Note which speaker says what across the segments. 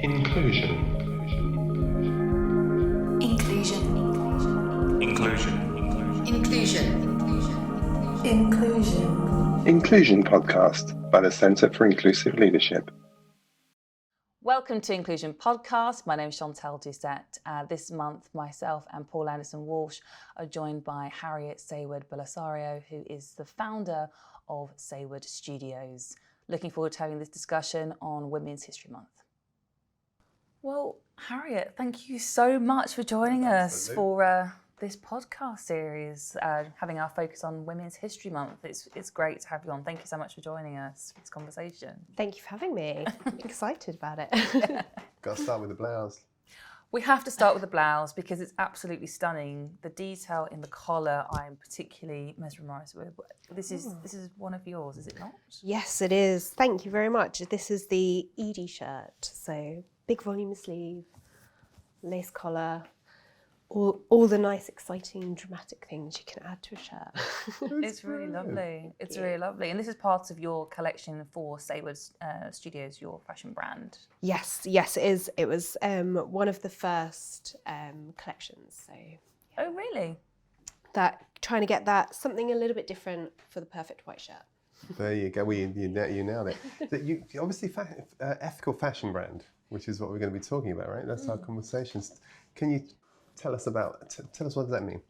Speaker 1: Inclusion.
Speaker 2: Inclusion.
Speaker 1: Inclusion.
Speaker 2: Inclusion. Inclusion.
Speaker 1: Inclusion podcast by the Centre for Inclusive Leadership.
Speaker 3: Welcome to Inclusion Podcast. My name is Chantelle Dusette. This month, myself and Paul Anderson-Walsh are joined by Harriet Saywood-Bellisario, who is the founder of Saywood Studios. Looking forward to having this discussion on Women's History Month. Well, Harriet, thank you so much for joining us for this podcast series, having our focus on Women's History Month. It's great to have you on. Thank you so much for joining us for this conversation.
Speaker 4: Thank you for having me. I'm excited about it.
Speaker 5: Got to start with the blouse.
Speaker 3: We have to start with the blouse because it's absolutely stunning. The detail in the collar I'm particularly mesmerised with. This is one of yours, is it not?
Speaker 4: Yes, it is. Thank you very much. This is the Edie shirt. So big volume sleeve, lace collar, all the nice, exciting, dramatic things you can add to a shirt.
Speaker 3: It's really lovely. It's really lovely. And this is part of your collection for Saywood Studios, your fashion brand.
Speaker 4: Yes, it is. It was one of the first collections. So.
Speaker 3: Oh, really?
Speaker 4: Trying to get that something a little bit different for the perfect white shirt.
Speaker 5: There you go. You nailed it. You obviously ethical fashion brand, which is what we're going to be talking about, right? That's our conversations. Can you tell us what does that mean?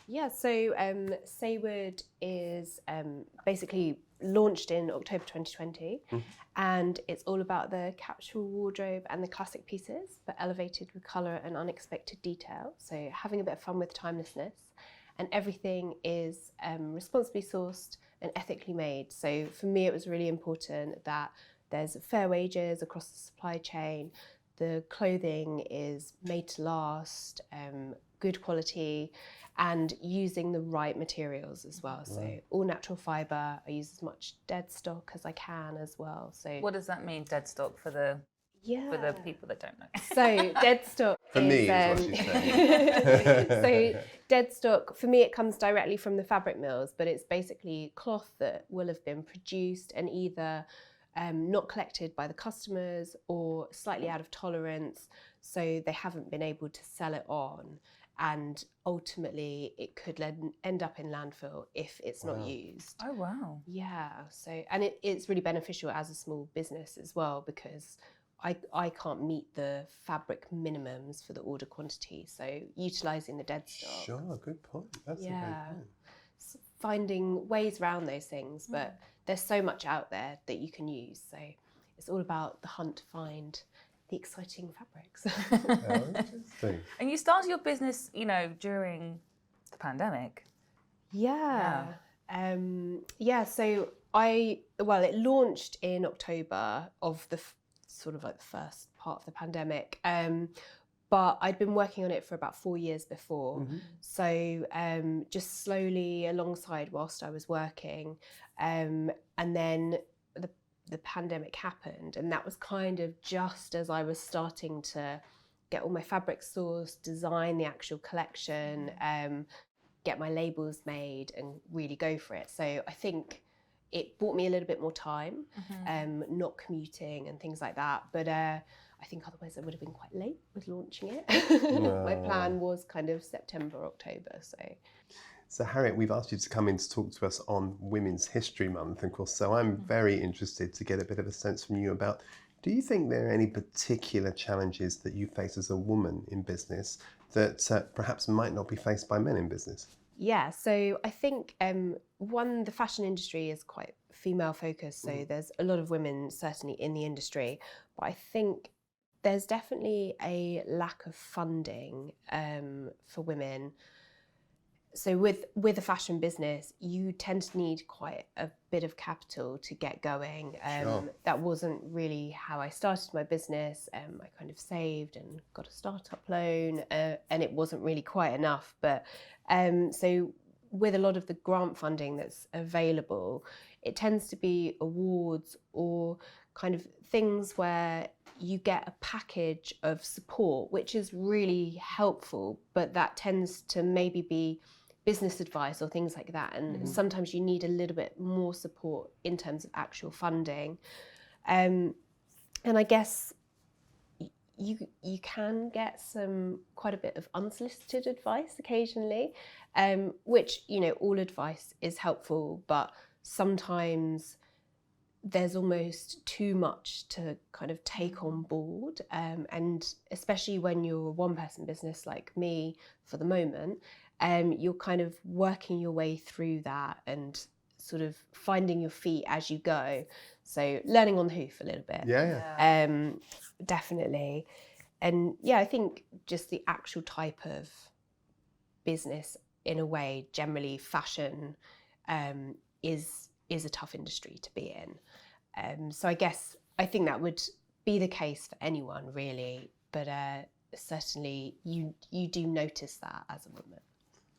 Speaker 4: Yeah, so Saywood is basically launched in October 2020, and it's all about the capsule wardrobe and the classic pieces, but elevated with colour and unexpected detail. So having a bit of fun with timelessness, and everything is responsibly sourced and ethically made. So for me, it was really important that there's fair wages across the supply chain. The clothing is made to last, good quality, and using the right materials as well. Right. So all natural fibre. I use as much dead stock as I can as well. So
Speaker 3: what does that mean, dead stock, for the people that don't know?
Speaker 4: So dead stock
Speaker 5: for
Speaker 4: is,
Speaker 5: me is what she's saying.
Speaker 4: So dead stock, for me, it comes directly from the fabric mills, but it's basically cloth that will have been produced and either not collected by the customers or slightly out of tolerance, so they haven't been able to sell it on, and ultimately it could end up in landfill if it's not used.
Speaker 3: Oh wow.
Speaker 4: Yeah, so and it's really beneficial as a small business as well, because I can't meet the fabric minimums for the order quantity, so utilising the dead stock.
Speaker 5: Sure, good point. That's a great point.
Speaker 4: Finding ways around those things, but there's so much out there that you can use. So it's all about the hunt to find the exciting fabrics.
Speaker 5: Oh, interesting.
Speaker 3: And you started your business, during the pandemic.
Speaker 4: Yeah. So it launched in October of the sort of like the first part of the pandemic. But I'd been working on it for about 4 years before. So just slowly alongside whilst I was working. And then the pandemic happened, and that was kind of just as I was starting to get all my fabrics sourced, design the actual collection, get my labels made and really go for it. So I think it bought me a little bit more time, not commuting and things like that. But I think otherwise I would have been quite late with launching it. My plan was kind of September, October.
Speaker 5: So Harriet, we've asked you to come in to talk to us on Women's History Month, of course, so I'm very interested to get a bit of a sense from you about, do you think there are any particular challenges that you face as a woman in business that perhaps might not be faced by men in business?
Speaker 4: Yeah, so I think the fashion industry is quite female focused, so there's a lot of women certainly in the industry, but I think there's definitely a lack of funding for women. So with a fashion business, you tend to need quite a bit of capital to get going.
Speaker 5: Sure.
Speaker 4: That wasn't really how I started my business. I kind of saved and got a startup loan, and it wasn't really quite enough. But so with a lot of the grant funding that's available, it tends to be awards or kind of things where you get a package of support, which is really helpful, but that tends to maybe be business advice or things like that. And sometimes you need a little bit more support in terms of actual funding. And I guess you can get quite a bit of unsolicited advice occasionally, which, you know, all advice is helpful, but sometimes there's almost too much to kind of take on board, and especially when you're a one-person business like me for the moment, you're kind of working your way through that and sort of finding your feet as you go. So learning on the hoof a little bit.
Speaker 5: Yeah.
Speaker 4: Definitely. And yeah, I think just the actual type of business, in a way, generally fashion is a tough industry to be in. So I think that would be the case for anyone really, but certainly you do notice that as a woman.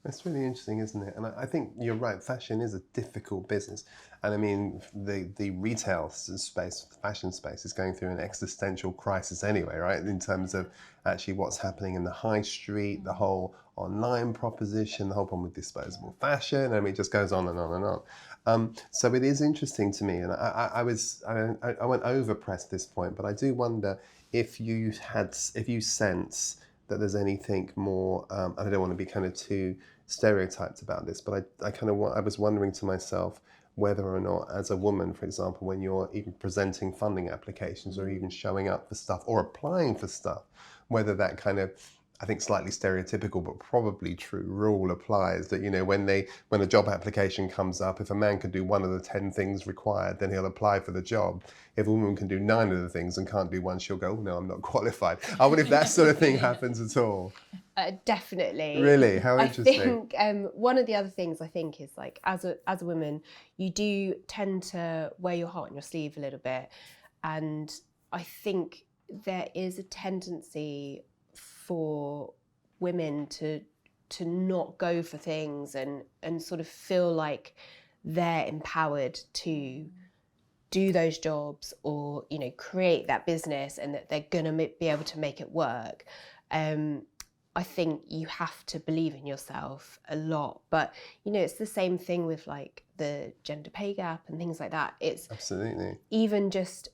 Speaker 5: That's really interesting, isn't it? And I think you're right. Fashion is a difficult business, and I mean the retail space, the fashion space, is going through an existential crisis anyway, right? In terms of actually what's happening in the high street, the whole online proposition, the whole problem with disposable fashion. I mean, it just goes on and on and on. So it is interesting to me, and I won't overpress this point, but I do wonder if you sense that there's anything more. I don't want to be kind of too stereotyped about this, but I was wondering to myself whether or not, as a woman, for example, when you're even presenting funding applications or even showing up for stuff or applying for stuff, whether that kind of, I think slightly stereotypical but probably true rule applies, that, you know, when a job application comes up, if a man can do one of the 10 things required, then he'll apply for the job. If a woman can do 9 of the things and can't do one, she'll go, oh, no, I'm not qualified. I wonder if that sort of thing happens at all.
Speaker 4: Definitely.
Speaker 5: Really? How interesting.
Speaker 4: I think one of the other things I think is, like, as a woman, you do tend to wear your heart on your sleeve a little bit, and I think there is a tendency for women to not go for things and sort of feel like they're empowered to do those jobs, or, you know, create that business, and that they're gonna be able to make it work. I think you have to believe in yourself a lot, but, you know, it's the same thing with, like, the gender pay gap and things like that. It's
Speaker 5: absolutely
Speaker 4: even just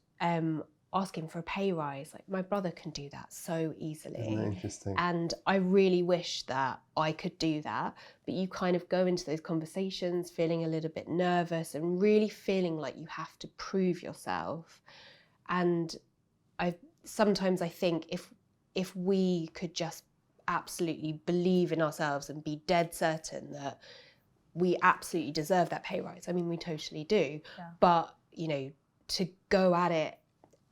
Speaker 4: asking for a pay rise. Like, my brother can do that so easily.
Speaker 5: Isn't that interesting?
Speaker 4: And I really wish that I could do that, but you kind of go into those conversations feeling a little bit nervous and really feeling like you have to prove yourself. And sometimes I think if we could just absolutely believe in ourselves and be dead certain that we absolutely deserve that pay rise. I mean, we totally do. Yeah. But, you know, to go at it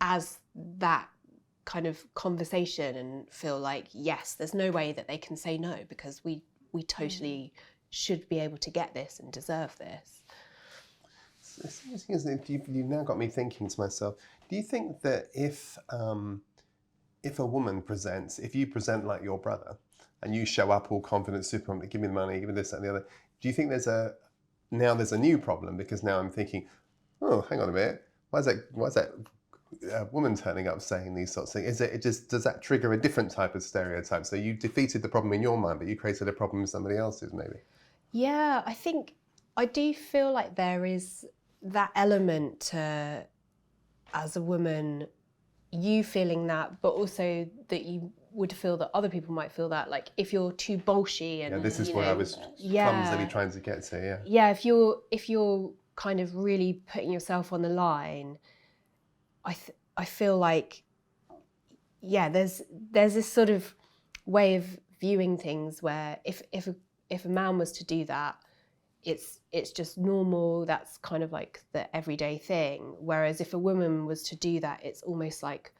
Speaker 4: as that kind of conversation and feel like, yes, there's no way that they can say no, because we totally should be able to get this and deserve this.
Speaker 5: It's interesting, isn't it? You've now got me thinking to myself, do you think that if a woman presents, if you present like your brother and you show up all confident, super, give me the money, give me this, that and the other, do you think there's a new problem? Because now I'm thinking, oh, hang on a minute, why is that woman turning up saying these sorts of things? Does that trigger a different type of stereotype? So you defeated the problem in your mind, but you created a problem in somebody else's, maybe? Yeah,
Speaker 4: I do feel like there is that element to, as a woman, you feeling that, but also that you would feel that other people might feel that, like, if you're too bolshy and,
Speaker 5: this is where I was clumsily trying to get to,
Speaker 4: if you're kind of really putting yourself on the line, I feel like, there's this sort of way of viewing things where if a man was to do that, it's just normal, that's kind of like the everyday thing. Whereas if a woman was to do that, it's almost like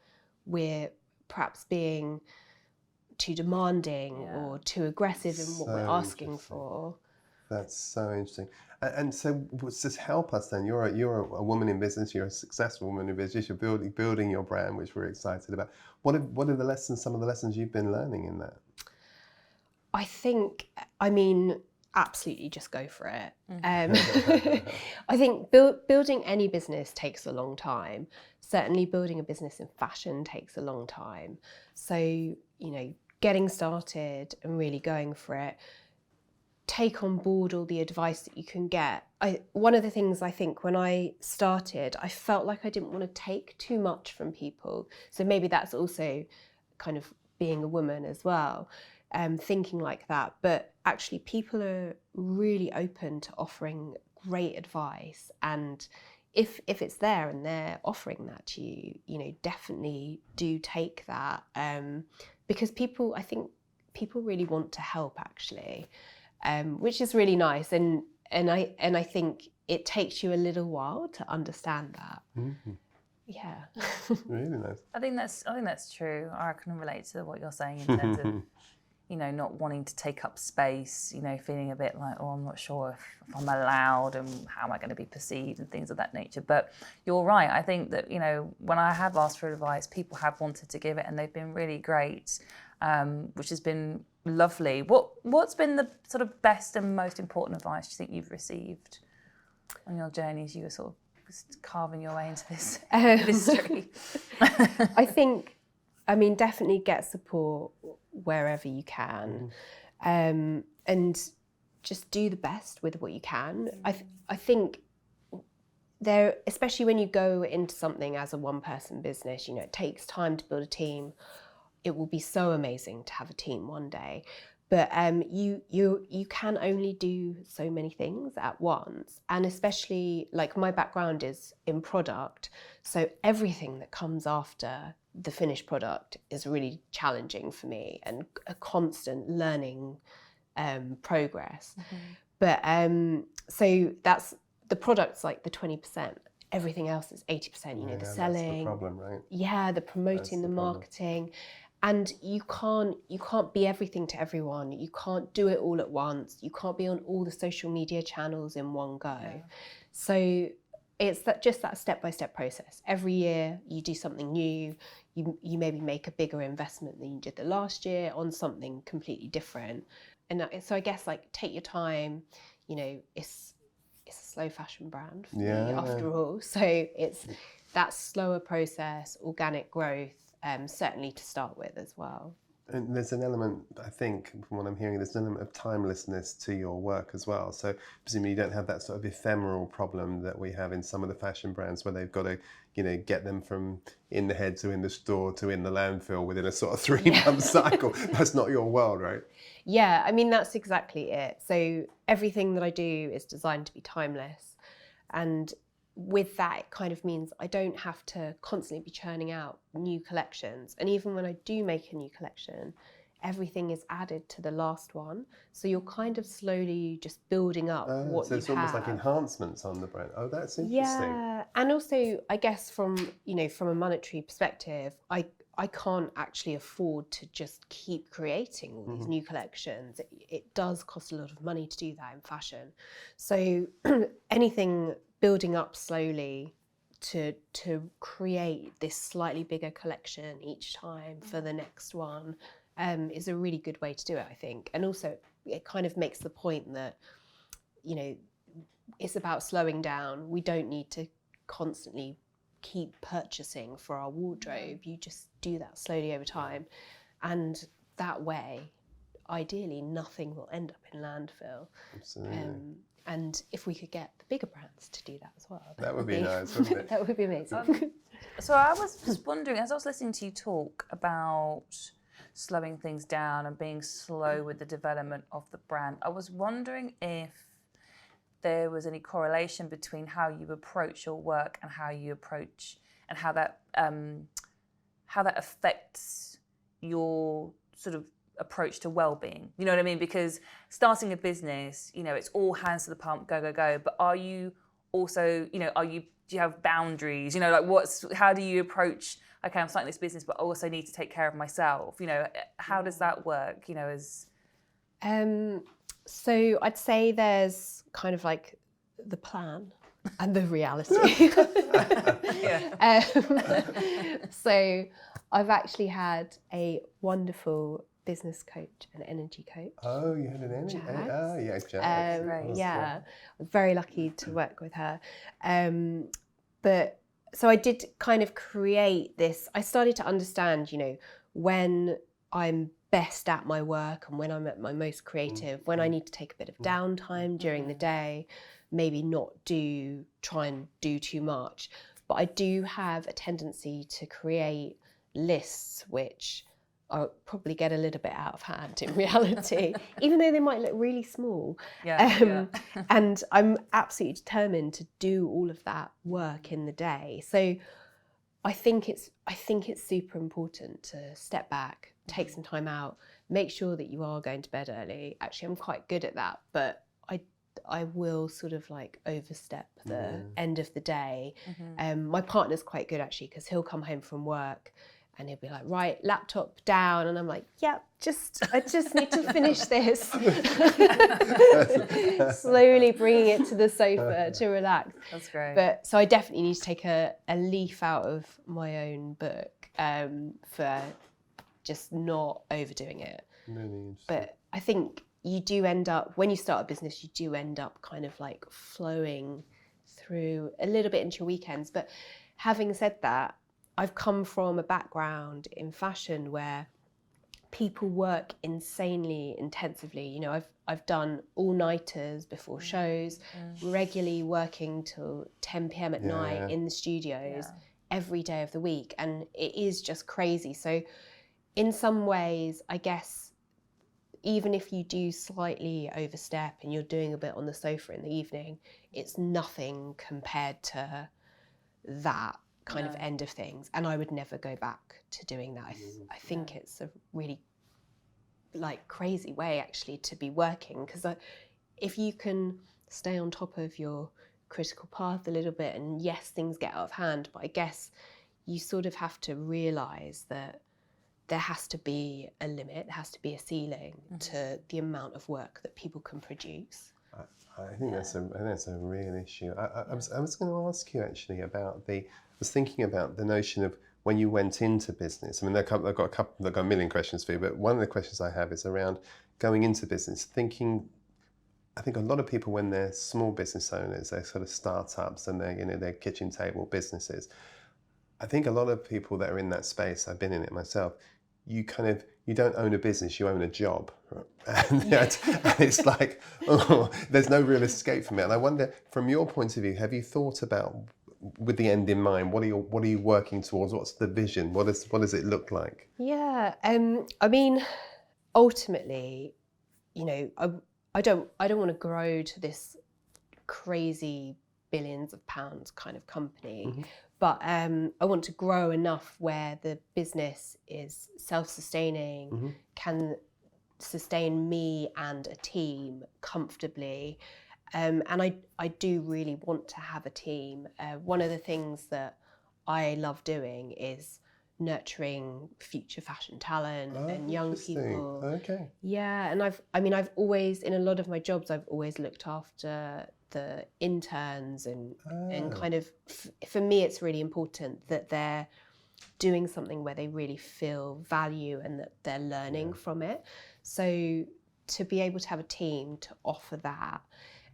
Speaker 4: we're perhaps being too demanding or too aggressive in what we're asking for.
Speaker 5: That's so interesting. And so does this help us then? You're a woman in business, you're a successful woman in business, you're building your brand, which we're excited about. What are some of the lessons you've been learning in that?
Speaker 4: I mean, absolutely just go for it. I think building any business takes a long time. Certainly building a business in fashion takes a long time. So, you know, getting started and really going for it, take on board all the advice that you can get. One of the things I think when I started, I felt like I didn't want to take too much from people. So maybe that's also kind of being a woman as well, thinking like that. But actually people are really open to offering great advice, and if it's there and they're offering that to you, you know, definitely do take that, because I think people really want to help actually, which is really nice, and I think it takes you a little while to understand that.
Speaker 5: Mm-hmm.
Speaker 4: Yeah.
Speaker 5: Really nice.
Speaker 3: I think that's true. I can relate to what you're saying in terms of, you know, not wanting to take up space, you know, feeling a bit like, oh, I'm not sure if I'm allowed and how am I going to be perceived and things of that nature. But you're right. I think that, you know, when I have asked for advice, people have wanted to give it and they've been really great, which has been lovely. What's been the sort of best and most important advice you think you've received on your journey as you were sort of carving your way into this industry?
Speaker 4: I think, I mean, definitely get support wherever you can, and just do the best with what you can. I think there, especially when you go into something as a one-person business, you know, it takes time to build a team. It will be so amazing to have a team one day, but you can only do so many things at once, and especially like my background is in product, so everything that comes after the finished product is really challenging for me and a constant learning progress. But so that's the product's like the 20%. Everything else is 80%. You know, the selling,
Speaker 5: that's the problem, right?
Speaker 4: Yeah, the promoting, the marketing. And you can't be everything to everyone. You can't do it all at once. You can't be on all the social media channels in one go. Yeah. So it's just that step-by-step process. Every year you do something new. You maybe make a bigger investment than you did the last year on something completely different. And so I guess like take your time. You know, it's a slow fashion brand for me after all. So it's that slower process, organic growth. Certainly to start with as well.
Speaker 5: And there's an element, I think, from what I'm hearing, there's an element of timelessness to your work as well. So presumably you don't have that sort of ephemeral problem that we have in some of the fashion brands where they've got to, you know, get them from in the head to in the store to in the landfill within a sort of 3-month cycle. That's not your world, right?
Speaker 4: Yeah, I mean, that's exactly it. So everything that I do is designed to be timeless. And with that, it kind of means I don't have to constantly be churning out new collections. And even when I do make a new collection, everything is added to the last one. So you're kind of slowly just building up what you have.
Speaker 5: So it's almost like enhancements on the brand. Oh, that's interesting.
Speaker 4: Yeah, and also I guess from a monetary perspective, I can't actually afford to just keep creating all these new collections. It does cost a lot of money to do that in fashion. So anything building up slowly to create this slightly bigger collection each time for the next one is a really good way to do it, I think. And also it kind of makes the point that, you know, it's about slowing down. We don't need to constantly keep purchasing for our wardrobe. You just do that slowly over time, and that way ideally nothing will end up in landfill.
Speaker 5: Absolutely.
Speaker 4: And if we could get the bigger brands to do that as well,
Speaker 5: that would be nice, wouldn't it?
Speaker 4: That would be amazing.
Speaker 3: So I was just wondering, as I was listening to you talk about slowing things down and being slow with the development of the brand, I was wondering if there was any correlation between how you approach your work and how you approach and how that affects your sort of approach to well-being. You know what I mean? Because starting a business, you know, it's all hands to the pump, go, go, go. But are you also, you know, do you have boundaries? You know, like how do you approach, okay, I'm starting this business, but I also need to take care of myself. You know, how does that work, you know, as...
Speaker 4: So I'd say there's kind of like the plan and the reality. So I've actually had a wonderful business coach and energy coach.
Speaker 5: Oh, you had an energy coach? Oh, yeah,
Speaker 4: Jazz. Yeah, I'm very lucky to work with her. But so I did kind of create this. I started to understand, you know, when I'm best at my work and when I'm at my most creative, when I need to take a bit of downtime during the day, maybe not try and do too much. But I do have a tendency to create lists which probably get a little bit out of hand in reality, even though they might look really small.
Speaker 3: Yeah.
Speaker 4: And I'm absolutely determined to do all of that work in the day. So I think it's super important to step back, take some time out, make sure that you are going to bed early. Actually, I'm quite good at that, but I will sort of like overstep the end of the day. My partner's quite good actually, because he'll come home from work and he'll be like, right, laptop down, and I'm like, yeah, I just need to finish this. Slowly bringing it to the sofa to relax.
Speaker 3: That's great.
Speaker 4: But so I definitely need to take a leaf out of my own book for just not overdoing it.
Speaker 5: Really interesting.
Speaker 4: But I think you do end up, when you start a business, you do end up kind of like flowing through a little bit into your weekends. But having said that, I've come from a background in fashion where people work insanely intensively. You know, I've done all-nighters before shows, regularly working till 10 p.m. at night in the studios every day of the week, and it is just crazy. So in some ways, I guess, even if you do slightly overstep and you're doing a bit on the sofa in the evening, it's nothing compared to that kind of end of things. And I would never go back to doing that. I think it's a really like crazy way actually to be working, because if you can stay on top of your critical path a little bit, and yes, things get out of hand, but I guess you sort of have to realise that there has to be a limit, there has to be a ceiling to the amount of work that people can produce.
Speaker 5: I think that's a real issue. I was going to ask you actually about I was thinking about the notion of when you went into business. I mean, I've got a million questions for you, but one of the questions I have is around going into business, thinking. I think a lot of people, when they're small business owners, they're sort of startups and they're kitchen table businesses. I think a lot of people that are in that space, I've been in it myself, you don't own a business, you own a job. And it's like, there's no real escape from it. And I wonder, from your point of view, have you thought about, with the end in mind, what are you working towards? What's the vision? What does it look like?
Speaker 4: Yeah, I mean, ultimately, you know, I don't want to grow to this crazy billions of pounds kind of company, but I want to grow enough where the business is self-sustaining, can sustain me and a team comfortably. And I do really want to have a team. One of the things that I love doing is nurturing future fashion talent and young people.
Speaker 5: Okay.
Speaker 4: Yeah, and I've always, in a lot of my jobs, I've always looked after the interns and kind of, for me, it's really important that they're doing something where they really feel value and that they're learning from it. So to be able to have a team to offer that,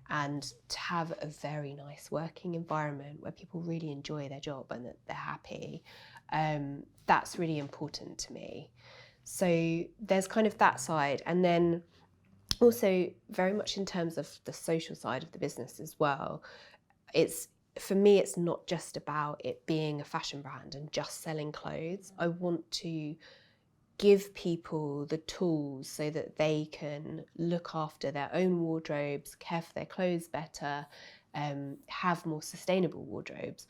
Speaker 4: and to have a very nice working environment where people really enjoy their job and that they're happy, that's really important to me. So there's kind of that side, and then also very much in terms of the social side of the business as well. For me, it's not just about it being a fashion brand and just selling clothes. I want to give people the tools so that they can look after their own wardrobes, care for their clothes better, have more sustainable wardrobes.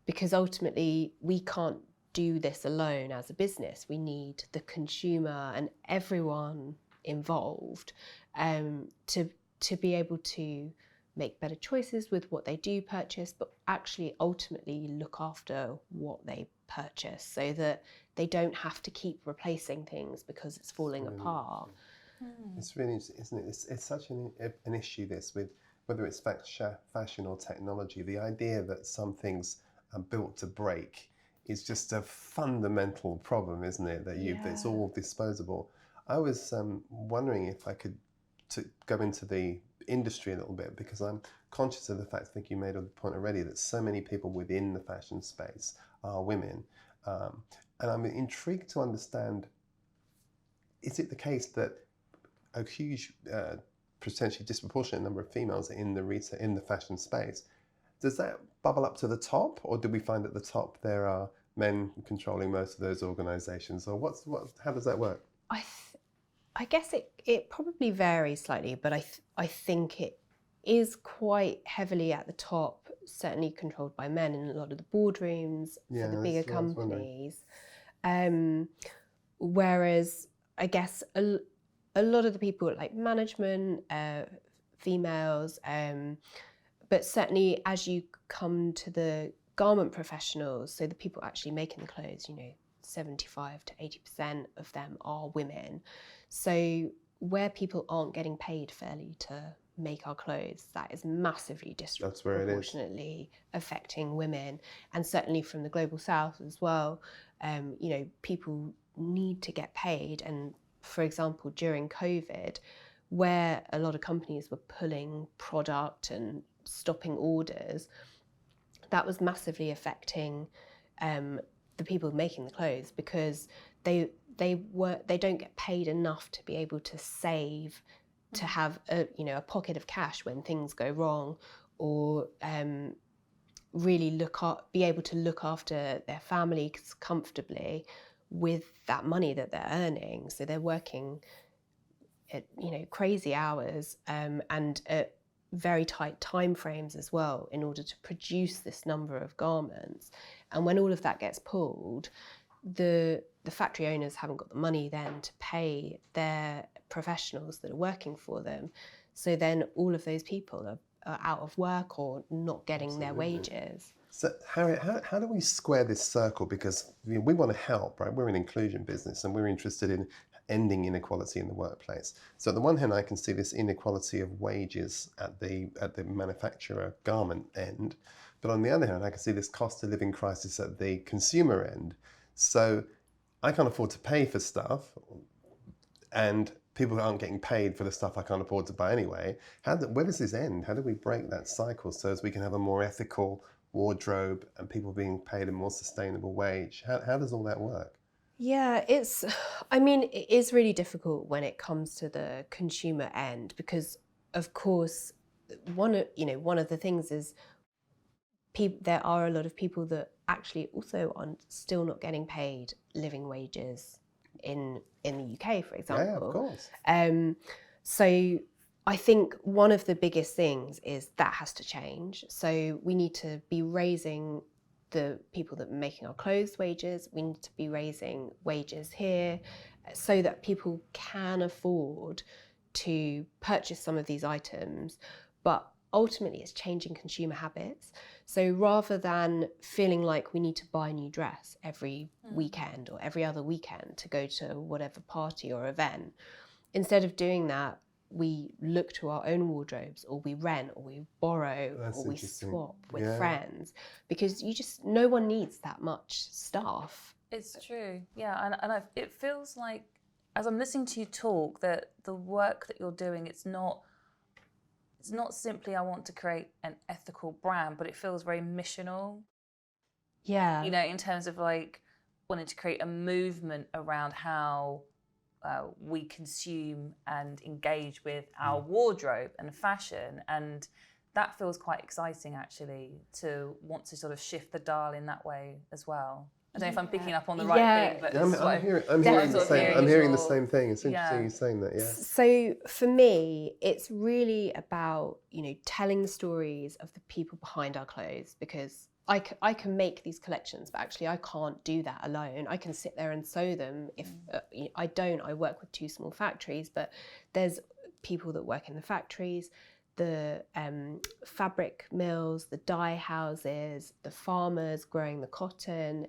Speaker 4: Because ultimately, we can't do this alone as a business. We need the consumer and everyone involved to be able to make better choices with what they do purchase, but actually ultimately look after what they purchase so that they don't have to keep replacing things because it's falling apart.
Speaker 5: It's really interesting, isn't it? It's such an issue, this, with whether it's fashion or technology. The idea that some things are built to break is just a fundamental problem, isn't it? That it's all disposable. I was wondering if I could go into the industry a little bit, because I'm conscious of the fact, I think you made a point already, that so many people within the fashion space are women. And I'm intrigued to understand, is it the case that a huge, potentially disproportionate number of females in the fashion space, does that bubble up to the top, or do we find at the top there are men controlling most of those organisations, or how does that work?
Speaker 4: I guess it probably varies slightly, but I think it is quite heavily at the top, certainly controlled by men in a lot of the boardrooms for the bigger companies. Whereas I guess a lot of the people like management, females, but certainly as you come to the garment professionals, so the people actually making the clothes, 75 to 80% of them are women. So where people aren't getting paid fairly to make our clothes, that is massively disproportionately affecting women. And certainly from the global south as well, people need to get paid. And for example, during COVID, where a lot of companies were pulling product and stopping orders, that was massively affecting the people making the clothes, because they don't get paid enough to be able to save, to have a pocket of cash when things go wrong, or really be able to look after their families comfortably with that money that they're earning. So they're working at crazy hours and at very tight time frames as well in order to produce this number of garments. And when all of that gets pulled, the factory owners haven't got the money then to pay their professionals that are working for them. So then all of those people are out of work or not getting their wages.
Speaker 5: So Harriet, how do we square this circle? Because we want to help, right? We're an inclusion business and we're interested in ending inequality in the workplace. So on the one hand, I can see this inequality of wages at the manufacturer garment end, but on the other hand, I can see this cost of living crisis at the consumer end. So I can't afford to pay for stuff, and people aren't getting paid for the stuff I can't afford to buy anyway. Where does this end? How do we break that cycle so as we can have a more ethical wardrobe and people being paid a more sustainable wage? How does all that work?
Speaker 4: Yeah, it is really difficult when it comes to the consumer end, because of course one of the things is there are a lot of people that actually also are still not getting paid living wages in the UK, for example.
Speaker 5: Yeah, of course.
Speaker 4: So I think one of the biggest things is that has to change. So we need to be raising the people that are making our clothes wages. We need to be raising wages here so that people can afford to purchase some of these items. But ultimately it's changing consumer habits. So rather than feeling like we need to buy a new dress every weekend or every other weekend to go to whatever party or event, instead of doing that, we look to our own wardrobes, or we rent, or we borrow, or we swap with friends, because no one needs that much stuff.
Speaker 3: It's true, yeah, and it feels like, as I'm listening to you talk, that the work that you're doing, it's not simply I want to create an ethical brand, but it feels very missional.
Speaker 4: Yeah.
Speaker 3: In terms of like wanting to create a movement around how we consume and engage with our wardrobe and fashion, and that feels quite exciting actually, to want to sort of shift the dial in that way as well. I don't know if I'm picking up on the right thing, but
Speaker 5: I'm hearing the same thing. It's interesting you saying that, yeah.
Speaker 4: So for me, it's really about, telling the stories of the people behind our clothes, because I can make these collections, but actually I can't do that alone. I can sit there and sew them. If I work with 2 small factories, but there's people that work in the factories, the fabric mills, the dye houses, the farmers growing the cotton,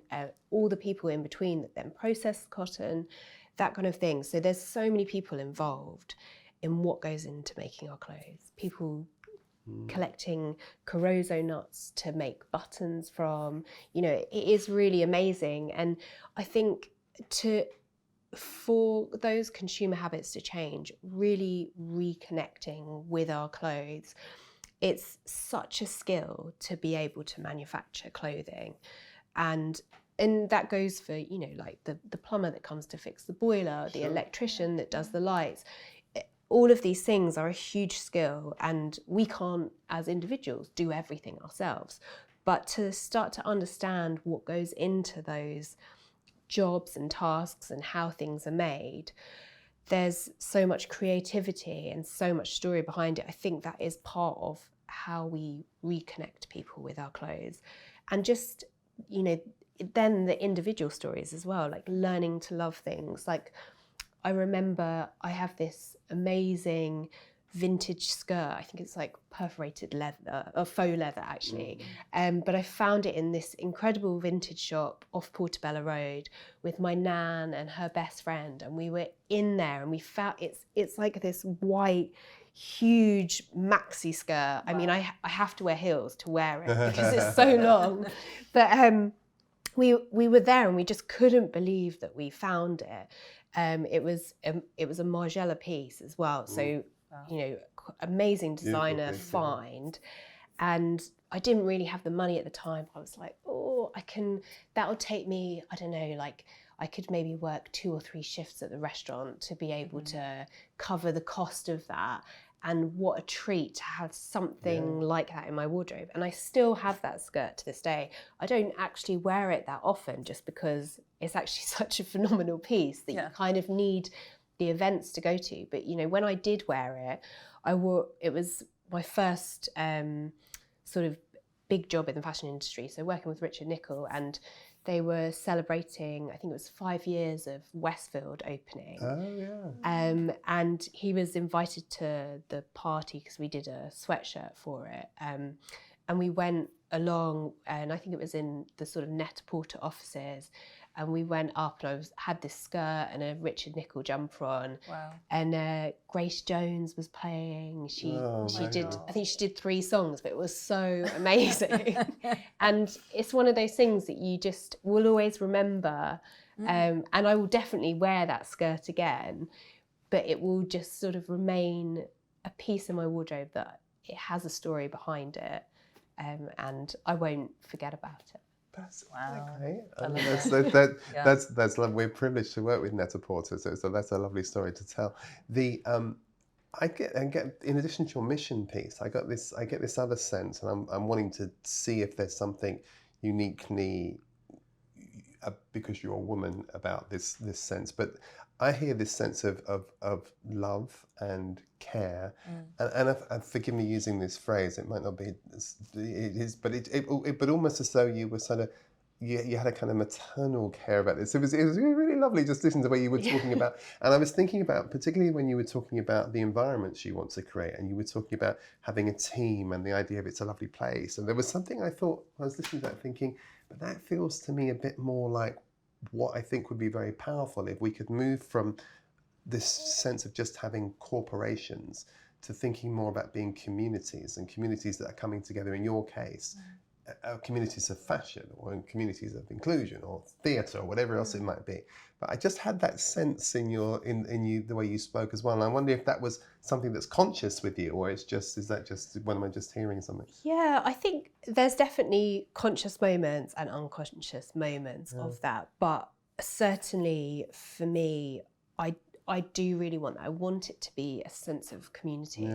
Speaker 4: all the people in between that then process the cotton, that kind of thing. So there's so many people involved in what goes into making our clothes. People collecting Carozo nuts to make buttons from, it is really amazing. And I think for those consumer habits to change, really reconnecting with our clothes, it's such a skill to be able to manufacture clothing. And that goes for, like the plumber that comes to fix the boiler, the electrician that does the lights. All of these things are a huge skill, and we can't, as individuals, do everything ourselves. But to start to understand what goes into those jobs and tasks and how things are made, there's so much creativity and so much story behind it. I think that is part of how we reconnect people with our clothes. And just, you know, then the individual stories as well, like learning to love things. Like, I remember I have this amazing vintage skirt. I think it's like perforated leather, or faux leather actually. But I found it in this incredible vintage shop off Portobello Road with my nan and her best friend. And we were in there and we found it's like this white, huge maxi skirt. I mean, I have to wear heels to wear it because it's so long. But we were there and we just couldn't believe that we found it. It was a Margiela piece as well. So, you know, amazing designer find. And I didn't really have the money at the time. I was like, oh, that'll take me, I don't know, like I could maybe work 2 or 3 shifts at the restaurant to be able to cover the cost of that. And what a treat to have something like that in my wardrobe. And I still have that skirt to this day. I don't actually wear it that often just because it's actually such a phenomenal piece that you kind of need the events to go to. But, you know, when I did wear it, it was my first sort of big job in the fashion industry. So working with Richard Nicol, and they were celebrating, I think it was 5 years of Westfield opening.
Speaker 5: Oh, yeah.
Speaker 4: And he was invited to the party because we did a sweatshirt for it. And we went along, and I think it was in the sort of Net-a-Porter offices. And we went up, and I had this skirt and a Richard Nicol jumper on.
Speaker 3: Wow.
Speaker 4: And Grace Jones was playing. She did,
Speaker 3: God.
Speaker 4: I think she did 3 songs, but it was so amazing. And it's one of those things that you just will always remember. And I will definitely wear that skirt again, but it will just sort of remain a piece in my wardrobe that it has a story behind it. And I won't forget about it.
Speaker 5: That's
Speaker 3: Wow.
Speaker 5: okay.
Speaker 3: I
Speaker 5: I mean,
Speaker 3: love
Speaker 5: that's lovely. We're privileged to work with Net-a-Porter, so that's a lovely story to tell. I get in addition to your mission piece, I get this other sense, and I'm wanting to see if there's something uniquely because you're a woman about this sense, but I hear this sense of love and care, and forgive me using this phrase. It might not be, it is, but but almost as though you were sort of, you had a kind of maternal care about this. It was really lovely just listening to the way you were talking about. And I was thinking about, particularly when you were talking about the environments you want to create, and you were talking about having a team and the idea of it's a lovely place. And there was something I thought, I was listening to that thinking, but that feels to me a bit more like what I think would be very powerful if we could move from this sense of just having corporations to thinking more about being communities, and communities that are coming together, in your case, communities of fashion, or in communities of inclusion, or theatre, or whatever else it might be. But I just had that sense in you, the way you spoke as well. And I wonder if that was something that's conscious with you, or is that just, when am I just hearing something?
Speaker 4: Yeah, I think there's definitely conscious moments and unconscious moments of that. But certainly for me, I do really want that. I want it to be a sense of community,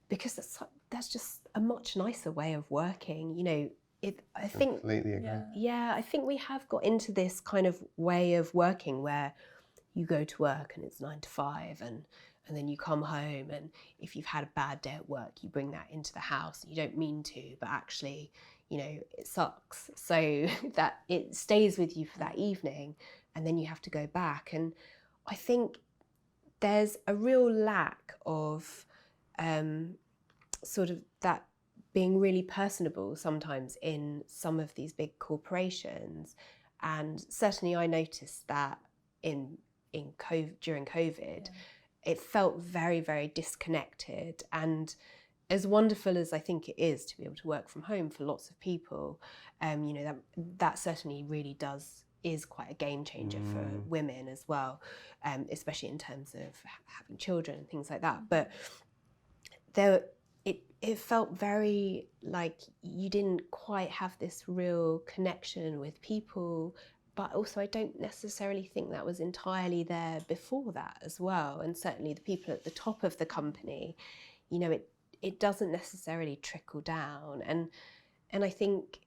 Speaker 4: because that's just a much nicer way of working. You know, I think,
Speaker 5: completely agree.
Speaker 4: Yeah, I think we have got into this kind of way of working where you go to work and it's 9 to 5, and then you come home, and if you've had a bad day at work, you bring that into the house. You don't mean to, but actually, you know, it sucks. So that it stays with you for that evening, and then you have to go back. And I think there's a real lack of sort of that being really personable sometimes in some of these big corporations. And certainly I noticed that during COVID, it felt very, very disconnected. And as wonderful as I think it is to be able to work from home for lots of people, you know, that certainly really is quite a game changer for women as well, especially in terms of having children and things like that. But it felt very like you didn't quite have this real connection with people. But also I don't necessarily think that was entirely there before that as well. And certainly the people at the top of the company, you know, it doesn't necessarily trickle down. And I think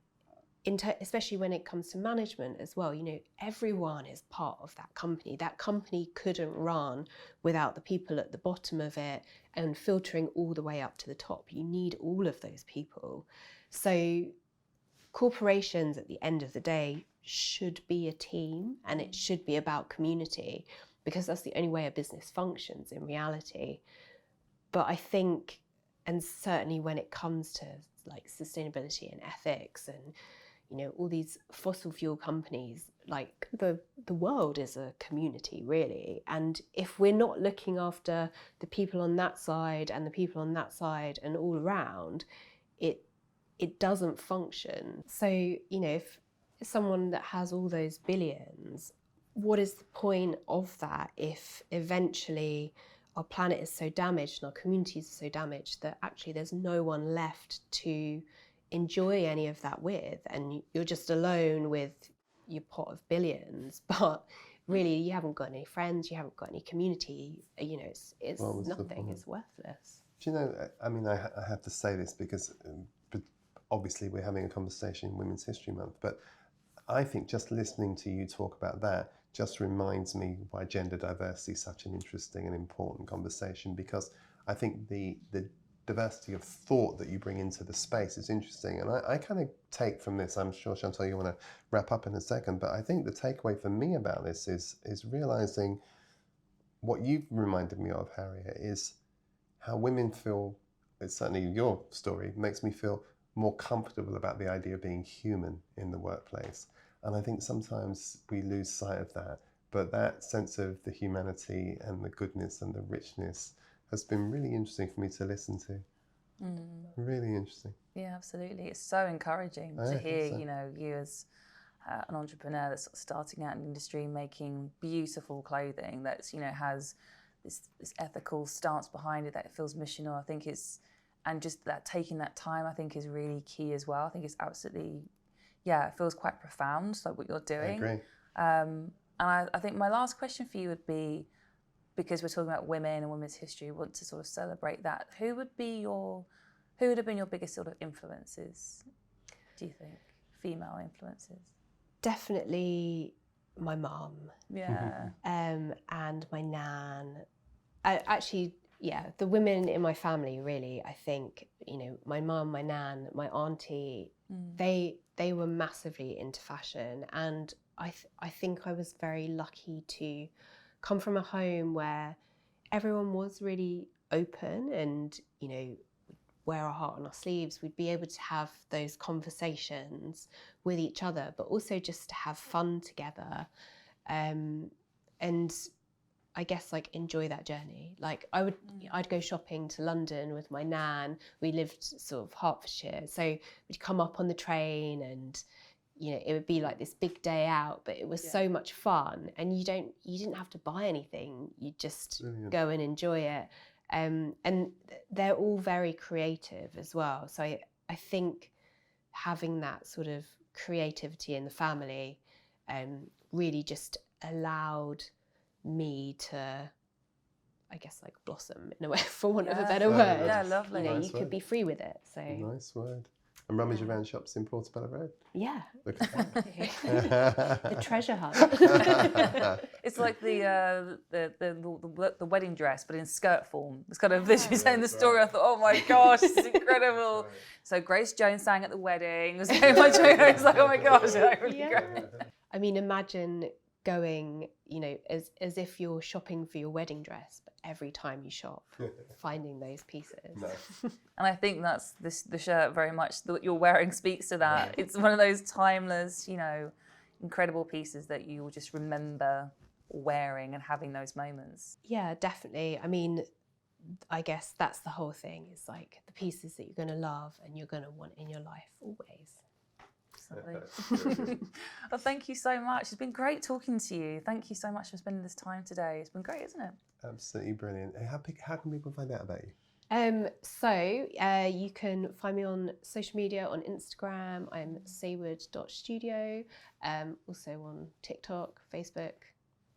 Speaker 4: especially when it comes to management as well, you know, everyone is part of that company. That company couldn't run without the people at the bottom of it and filtering all the way up to the top. You need all of those people. So corporations at the end of the day should be a team, and it should be about community, because that's the only way a business functions in reality. But I think, and certainly when it comes to like sustainability and ethics and, you know, all these fossil fuel companies, like the world is a community really. And if we're not looking after the people on that side and the people on that side and all around, it doesn't function. So, you know, if someone that has all those billions, what is the point of that if eventually our planet is so damaged and our communities are so damaged that actually there's no one left to enjoy any of that with, and you're just alone with your pot of billions, but really you haven't got any friends, you haven't got any community, you know, it's nothing, it's worthless.
Speaker 5: Do you know, I mean, I have to say this because obviously we're having a conversation in Women's History Month, but I think just listening to you talk about that just reminds me why gender diversity is such an interesting and important conversation, because I think the diversity of thought that you bring into the space is interesting. And I kind of take from this, I'm sure Chantelle you want to wrap up in a second, but I think the takeaway for me about this is realizing what you've reminded me of, Harriet, is how women feel, it's certainly your story, makes me feel more comfortable about the idea of being human in the workplace. And I think sometimes we lose sight of that, but that sense of the humanity and the goodness and the richness has been really interesting for me to listen to. Really interesting.
Speaker 3: Yeah, absolutely. It's so encouraging to hear, you know, you as an entrepreneur that's sort of starting out in the industry, making beautiful clothing that's, you know, has this ethical stance behind it, that it feels missional. I think and just that taking that time, I think is really key as well. I think it's absolutely, yeah, it feels quite profound, like what you're doing.
Speaker 5: I agree.
Speaker 3: And I think my last question for you would be, because we're talking about women and women's history, we want to sort of celebrate that. Who would have been your biggest sort of influences, do you think? Female influences?
Speaker 4: Definitely my mum.
Speaker 3: Yeah.
Speaker 4: And my nan. Actually, yeah, the women in my family really, I think, you know, my mum, my nan, my auntie, they were massively into fashion. And I think I was very lucky to come from a home where everyone was really open and, you know, wear our heart on our sleeves. We'd be able to have those conversations with each other, but also just to have fun together. And I guess like enjoy that journey. Like I'd go shopping to London with my nan. We lived sort of Hertfordshire, so we'd come up on the train and, you know, it would be like this big day out, but it was so much fun. And you didn't have to buy anything. You just go and enjoy it. And they're all very creative as well. So I think having that sort of creativity in the family really just allowed me to, I guess, like blossom in a way, for want of a better word.
Speaker 3: Yeah, lovely.
Speaker 4: You know,
Speaker 5: Nice
Speaker 4: you
Speaker 5: word.
Speaker 4: could be free with it. So
Speaker 5: Nice word. And rummage around shops in Portobello Road.
Speaker 4: yeah.
Speaker 5: Look at
Speaker 4: The treasure hunt.
Speaker 3: It's like the wedding dress, but in skirt form. It's kind of literally saying the story. I thought, oh my gosh, this is incredible. So Grace Jones sang at the wedding. It was very much. It's like, oh my gosh, really great.
Speaker 4: I mean, imagine going, you know, as if you're shopping for your wedding dress, but every time you shop, finding those pieces.
Speaker 3: And I think that's the shirt very much that you're wearing speaks to that. It's one of those timeless, you know, incredible pieces that you will just remember wearing and having those moments.
Speaker 4: Yeah, definitely. I mean, I guess that's the whole thing. It's like the pieces that you're going to love and you're going to want in your life always.
Speaker 3: Well, thank you so much. It's been great talking to you. Thank you so much for spending this time today. It's been great, isn't it?
Speaker 5: Absolutely brilliant. How can people find out about you?
Speaker 4: So you can find me on social media, on Instagram. I'm Saywood.studio. Also on TikTok, Facebook,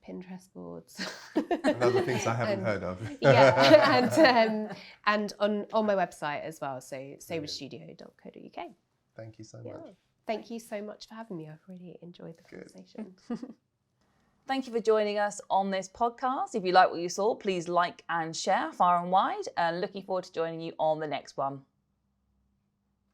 Speaker 4: Pinterest boards.
Speaker 5: And other things I haven't heard of.
Speaker 4: Yeah, and on my website as well. So saywoodstudio.co.uk.
Speaker 5: Thank you so much.
Speaker 4: Thank you so much for having me. I've really enjoyed the conversation.
Speaker 3: Thank you for joining us on this podcast. If you like what you saw, please like and share far and wide. And looking forward to joining you on the next one.